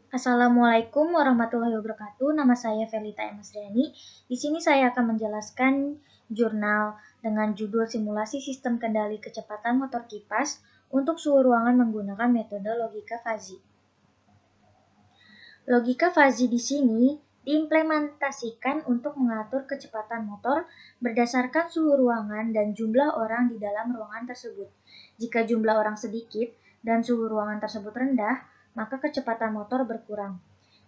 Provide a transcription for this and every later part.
Assalamualaikum warahmatullahi wabarakatuh. Nama saya Felita Emasriani. Di sini saya akan menjelaskan jurnal dengan judul Simulasi Sistem Kendali Kecepatan Motor Kipas untuk suhu ruangan menggunakan metode logika fazi. Logika fazi di sini diimplementasikan untuk mengatur kecepatan motor berdasarkan suhu ruangan dan jumlah orang di dalam ruangan tersebut. Jika jumlah orang sedikit dan suhu ruangan tersebut rendah, maka kecepatan motor berkurang.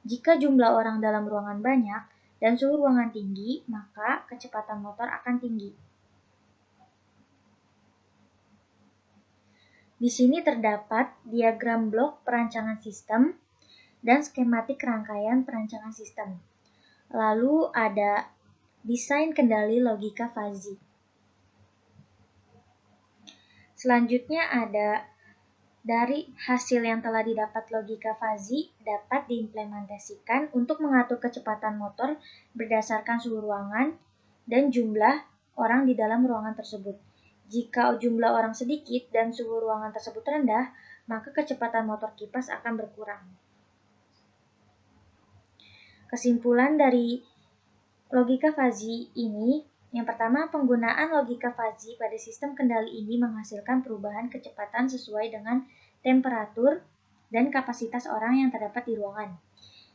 Jika jumlah orang dalam ruangan banyak dan suhu ruangan tinggi, maka kecepatan motor akan tinggi. Di sini terdapat diagram blok perancangan sistem dan skematik rangkaian perancangan sistem. Lalu ada desain kendali logika fazi. Selanjutnya ada dari hasil yang telah didapat logika fazi dapat diimplementasikan untuk mengatur kecepatan motor berdasarkan suhu ruangan dan jumlah orang di dalam ruangan tersebut. Jika jumlah orang sedikit dan suhu ruangan tersebut rendah, maka kecepatan motor kipas akan berkurang. Kesimpulan dari logika fazi ini, yang pertama, penggunaan logika fazi pada sistem kendali ini menghasilkan perubahan kecepatan sesuai dengan temperatur dan kapasitas orang yang terdapat di ruangan.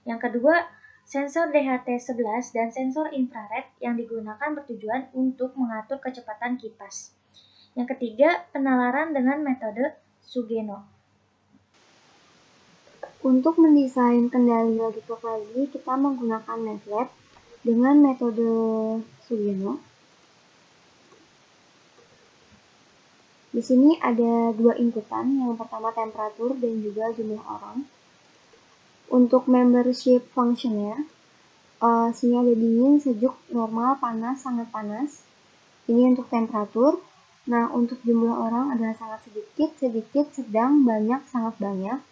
Yang kedua, sensor DHT11 dan sensor infrared yang digunakan bertujuan untuk mengatur kecepatan kipas. Yang ketiga, penalaran dengan metode Sugeno. Untuk mendesain kendali logika fazi, kita menggunakan MATLAB dengan metode Sugeno. Di sini ada dua inputan, yang pertama temperatur dan juga jumlah orang. Untuk membership functionnya, sini ada dingin, sejuk, normal, panas, sangat panas. Ini untuk temperatur. Nah, untuk jumlah orang adalah sangat sedikit, sedikit, sedang, banyak, sangat banyak.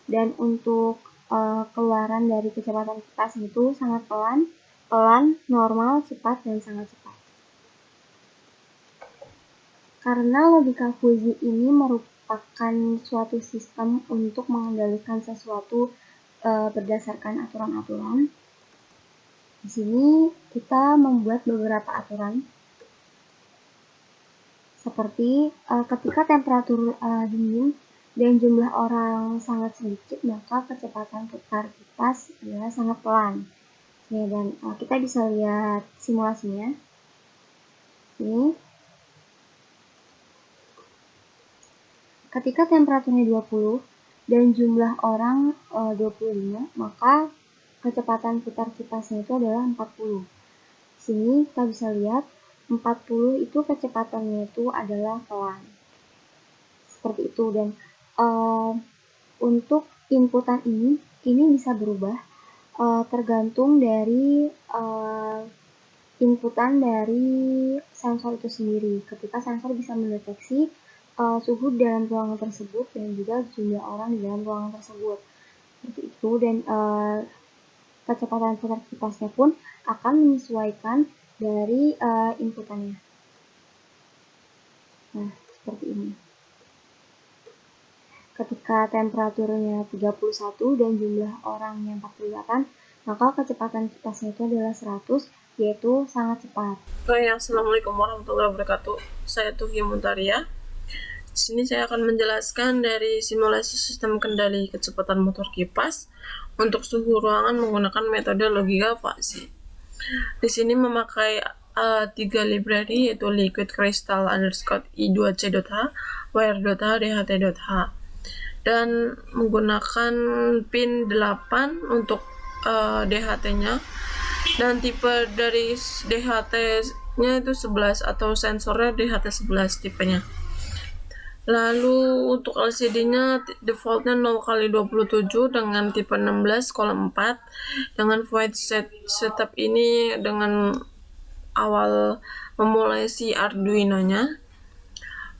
Dan untuk keluaran dari kecepatan kipas itu sangat pelan, normal, cepat, dan sangat cepat. Karena logika fazi ini merupakan suatu sistem untuk mengendalikan sesuatu berdasarkan aturan-aturan. Di sini kita membuat beberapa aturan. Seperti ketika temperatur dingin dan jumlah orang sangat sedikit, maka kecepatan putar kipas adalah sangat pelan. Dan kita bisa lihat simulasinya. Ini ketika temperaturnya 20 dan jumlah orang 25, maka kecepatan putar kipasnya itu adalah 40. Sini kita bisa lihat 40 itu kecepatannya itu adalah pelan. Seperti itu. Dan untuk inputan ini bisa berubah tergantung dari inputan dari sensor itu sendiri. Ketika sensor bisa mendeteksi suhu dalam ruangan tersebut dan juga jumlah orang di dalam ruangan tersebut. Seperti itu. Dan kecepatan putar kipasnya pun akan menyesuaikan dari inputannya. Nah, seperti ini. Ketika temperaturnya 31 dan jumlah orangnya 48, maka kecepatan kipasnya itu adalah 100, yaitu sangat cepat. Assalamualaikum warahmatullahi wabarakatuh. Saya Tuhi Muntaria. Di sini saya akan menjelaskan dari simulasi sistem kendali kecepatan motor kipas untuk suhu ruangan menggunakan metode logika fazi. Di sini memakai 3 library, yaitu liquid crystal i2c.h, wire.h, dht.h, dan menggunakan pin 8 untuk DHT-nya, dan tipe dari DHT-nya itu 11 atau sensornya DHT11 tipenya. Lalu untuk LCD-nya defaultnya 0x27 dengan tipe 16 kolom 4 dengan void setup ini dengan awal memulai si Arduino-nya.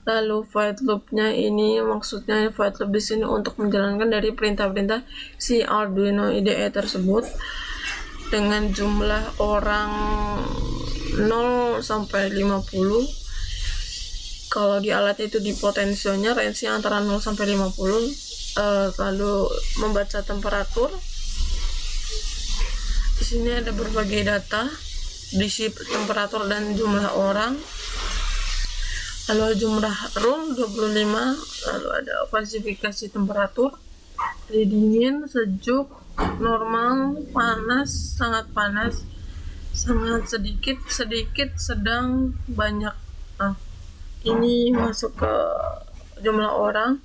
Lalu void loop-nya ini maksudnya void loop di sini untuk menjalankan dari perintah-perintah si Arduino IDE tersebut dengan jumlah orang 0 sampai 50. Kalau di alat itu di potensionya range antara 0 sampai 50, lalu membaca temperatur Di sini ada berbagai data, diisi temperatur dan jumlah orang. Lalu jumlah room 25, lalu ada klasifikasi temperatur, dari dingin, sejuk, normal, panas, sangat sedikit, sedang, banyak. Nah, ini masuk ke jumlah orang,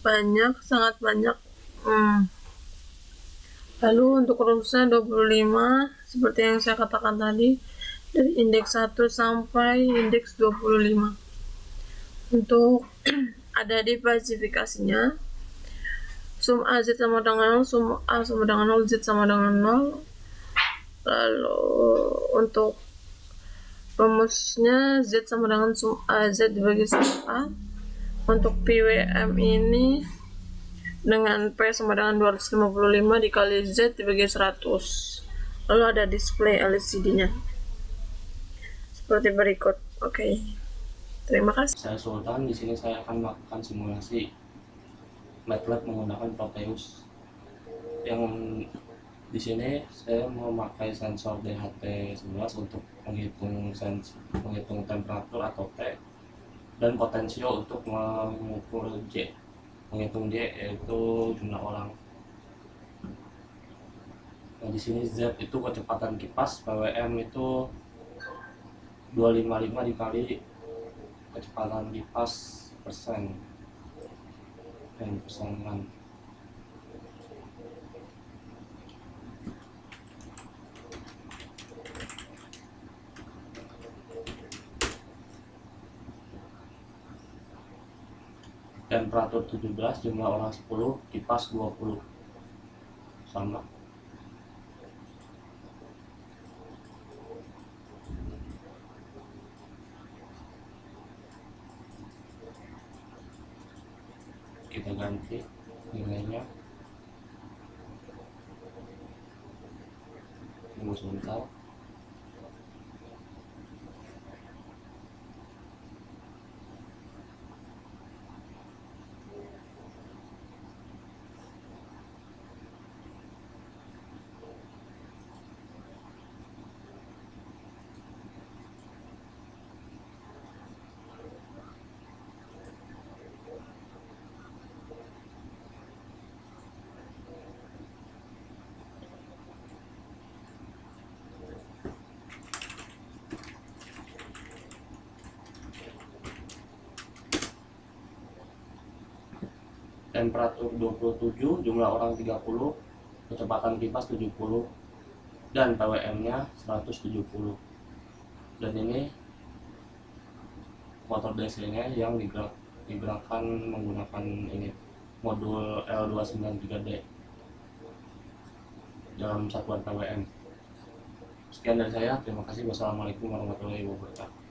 banyak, sangat banyak. Lalu untuk roomsnya 25, seperti yang saya katakan tadi, dari indeks 1 sampai indeks 25. Untuk ada di klasifikasinya, sum A Z sama dengan 0, sum A sama dengan 0, Z sama dengan 0. Lalu untuk rumusnya Z sama dengan sum A Z dibagi sum A. Untuk PWM ini dengan P sama dengan 255 dikali Z dibagi 100. Lalu ada display LCD-nya seperti berikut. Oke. Terima kasih. Saya Sultan. Di sini saya akan melakukan simulasi MATLAB menggunakan Proteus. Yang di sini saya memakai sensor DHT11 untuk menghitung temperatur atau T, dan potensio untuk mengukur J, menghitung J yaitu jumlah orang. Nah, di sini Z itu kecepatan kipas, PWM itu 255 dikali kecepatan kipas persen dan persenan. Temperatur 17, jumlah orang 10, kipas 20. Sama. Kita ganti nilainya, tunggu sebentar. Temperatur 27, jumlah orang 30, kecepatan kipas 70, dan PWM-nya 170. Dan ini motor DC-nya yang digerakkan menggunakan ini modul L293D dalam satuan PWM. Sekian dari saya, terima kasih. Wassalamualaikum warahmatullahi wabarakatuh.